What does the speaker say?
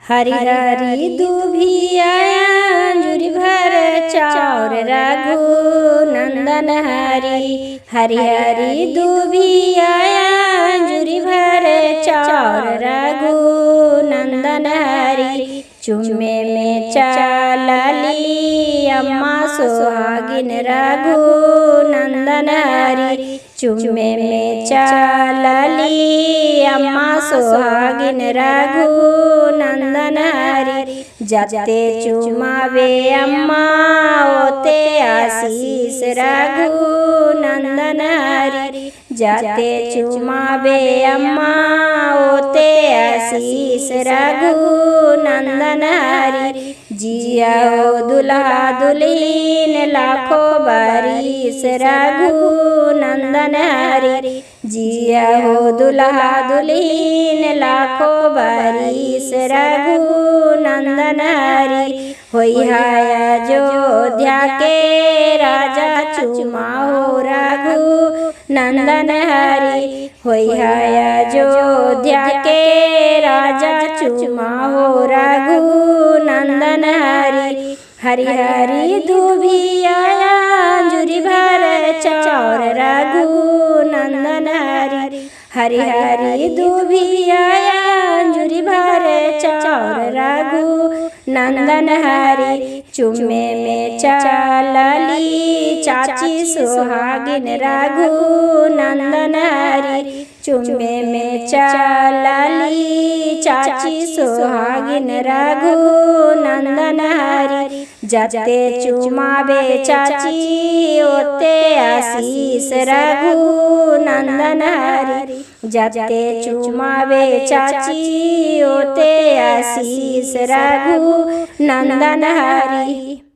हरी हरी दुभिया अंजुरी भर चाउर रघु नंदन हरी। हरी हरी दुभिया अंजुरी भर चाउर रघु नंदन हरी। चुम्मे में चलली अम्मा सोहागिन रघु नंदन हरी। चुम्मे में चलली अम्मा सोहागिन रघु नंदन हरी। जाते चुमावे अम्मा ओते आशीष रघु नंदन हरी। जाते चुमावे अम्मा ओते आशीष रघु नंदन हरी। जिया हो दुल्हा दुल्हीन लाखों बरिस रघु नंदन हरी। जिया हो दुल्हा दुल्हीन लाखों बरिस रघु नंदन हरी। होई है अयोध्या के राजा चुमा हो रघु नंदन हरी। होई है अयोध्या के राजा चुमा हो रघु नंदन हरी। हरी हरी दुभिया अंजुरी भर चाउर रघु नंदन हरी। हरी हरी दुभिया अंजुरी भर चाउर रघु नंदन हरी। चुम्मे में चलली चाची सोहागिन रघु नंदन हरी। चुम्मे में चलली चाची सोहागिन रघु नंदन हरी। जाते चुमावे चाची ओते आशीष रघु नंदन हरी। जाते चुमावे चाची ओते आशीष रघु नंदन हरी।